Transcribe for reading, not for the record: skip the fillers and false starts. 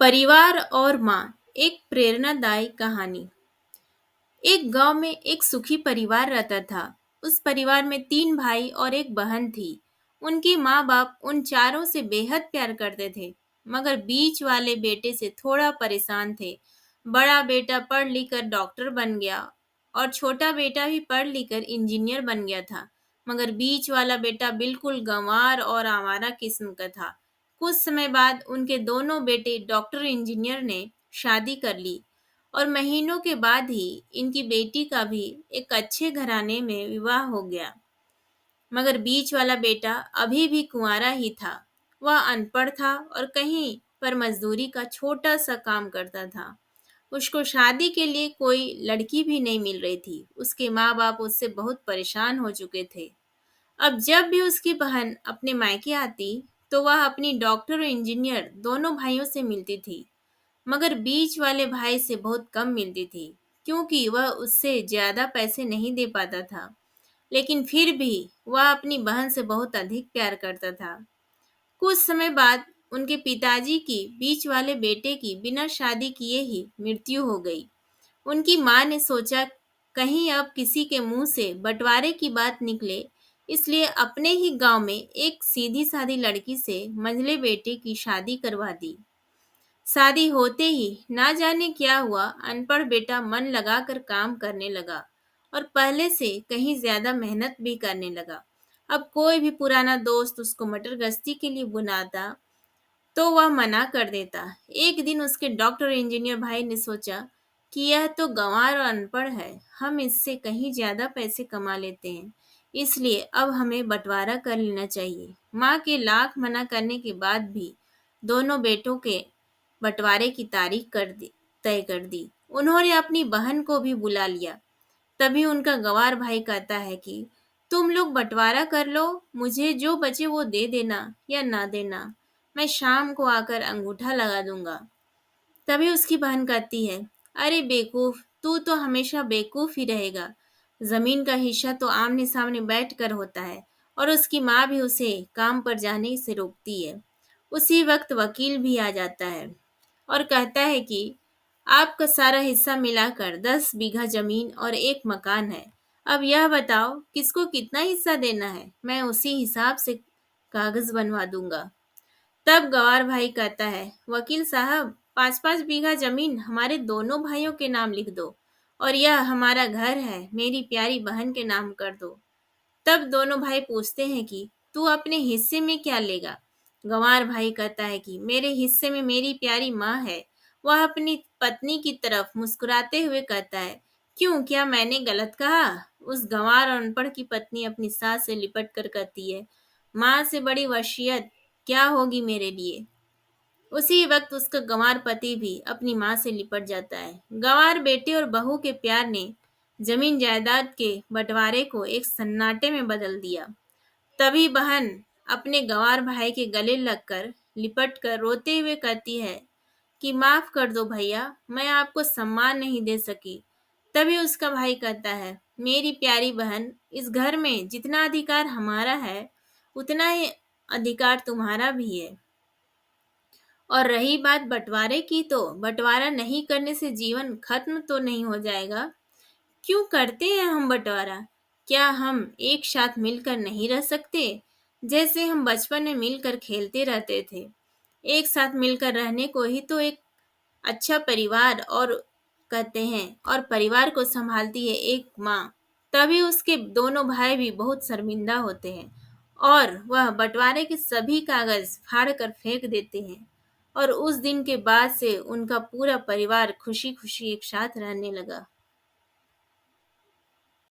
परिवार और माँ, एक प्रेरणादायी कहानी। एक गांव में एक सुखी परिवार रहता था। उस परिवार में 3 भाई और एक बहन थी। उनके माँ बाप उन चारों से बेहद प्यार करते थे, मगर बीच वाले बेटे से थोड़ा परेशान थे। बड़ा बेटा पढ़ लिख कर डॉक्टर बन गया और छोटा बेटा भी पढ़ लिख कर इंजीनियर बन गया था, मगर बीच वाला बेटा बिल्कुल गंवार और आवारा किस्म का था। कुछ समय बाद उनके दोनों बेटे डॉक्टर इंजीनियर ने शादी कर ली और महीनों के बाद ही इनकी बेटी का भी एक अच्छे घराने में विवाह हो गया। मगर बीच वाला बेटा अभी भी कुंवारा ही था। वह अनपढ़ था और कहीं पर मजदूरी का छोटा सा काम करता था। उसको शादी के लिए कोई लड़की भी नहीं मिल रही थी। उसके माँ बाप उससे बहुत परेशान हो चुके थे। अब जब भी उसकी बहन अपने मायके आती, तो वह अपनी डॉक्टर और इंजीनियर दोनों भाइयों से मिलती थी, मगर बीच वाले भाई से बहुत कम मिलती थी, क्योंकि वह उससे ज्यादा पैसे नहीं दे पाता था। लेकिन फिर भी वह अपनी बहन से बहुत अधिक प्यार करता था। कुछ समय बाद उनके पिताजी की बीच वाले बेटे की बिना शादी किए ही मृत्यु हो गई। उनकी माँ ने सोचा, कहीं अब किसी के मुंह से बंटवारे की बात निकले, इसलिए अपने ही गांव में एक सीधी सादी लड़की से मंझले बेटे की शादी करवा दी। शादी होते ही ना जाने क्या हुआ, अनपढ़ बेटा मन लगाकर काम करने लगा और पहले से कहीं ज्यादा मेहनत भी करने लगा। अब कोई भी पुराना दोस्त उसको मटर गश्ती के लिए बुलाता, तो वह मना कर देता। एक दिन उसके डॉक्टर इंजीनियर भाई ने सोचा कि यह तो गंवार और अनपढ़ है, हम इससे कहीं ज्यादा पैसे कमा लेते हैं, इसलिए अब हमें बंटवारा कर लेना चाहिए। माँ के लाख मना करने के बाद भी दोनों बेटों के बंटवारे की तारीख तय कर दी। उन्होंने अपनी बहन को भी बुला लिया। तभी उनका गंवार भाई कहता है कि तुम लोग बंटवारा कर लो, मुझे जो बचे वो दे देना या ना देना, मैं शाम को आकर अंगूठा लगा दूंगा। तभी उसकी बहन कहती है, अरे बेवकूफ, तू तो हमेशा बेवकूफ ही रहेगा। जमीन का हिस्सा तो आमने सामने बैठ कर होता है। और उसकी माँ भी उसे काम पर जाने से रोकती है। उसी वक्त वकील भी आ जाता है और कहता है कि आपका सारा हिस्सा मिलाकर 10 बीघा जमीन और एक मकान है। अब यह बताओ किसको कितना हिस्सा देना है, मैं उसी हिसाब से कागज बनवा दूंगा। तब गवार भाई कहता है, वकील साहब, 5-5 बीघा जमीन हमारे दोनों भाइयों के नाम लिख दो और यह हमारा घर है, मेरी प्यारी बहन के नाम कर दो। तब दोनों भाई पूछते हैं कि तू अपने हिस्से में क्या लेगा। गंवार भाई कहता है कि मेरे हिस्से में मेरी प्यारी माँ है। वह अपनी पत्नी की तरफ मुस्कुराते हुए कहता है, क्यों, क्या मैंने गलत कहा। उस गंवार और अनपढ़ की पत्नी अपनी सास से लिपट कर कहती है, माँ से बड़ी वसीयत क्या होगी मेरे लिए। उसी वक्त उसका गंवार पति भी अपनी माँ से लिपट जाता है। गंवार बेटे और बहू के प्यार ने जमीन जायदाद के बंटवारे को एक सन्नाटे में बदल दिया। तभी बहन अपने गंवार भाई के गले लगकर लिपट कर रोते हुए कहती है कि माफ कर दो भैया, मैं आपको सम्मान नहीं दे सकी। तभी उसका भाई कहता है, मेरी प्यारी बहन, इस घर में जितना अधिकार हमारा है, उतना ही अधिकार तुम्हारा भी है। और रही बात बंटवारे की, तो बंटवारा नहीं करने से जीवन खत्म तो नहीं हो जाएगा। क्यों करते हैं हम बंटवारा? क्या हम एक साथ मिलकर नहीं रह सकते, जैसे हम बचपन में मिलकर खेलते रहते थे? एक साथ मिलकर रहने को ही तो एक अच्छा परिवार और कहते हैं, और परिवार को संभालती है एक माँ। तभी उसके दोनों भाई भी बहुत शर्मिंदा होते हैं और वह बंटवारे के सभी कागज फाड़ कर फेंक देते हैं। और उस दिन के बाद से उनका पूरा परिवार खुशी खुशी एक साथ रहने लगा।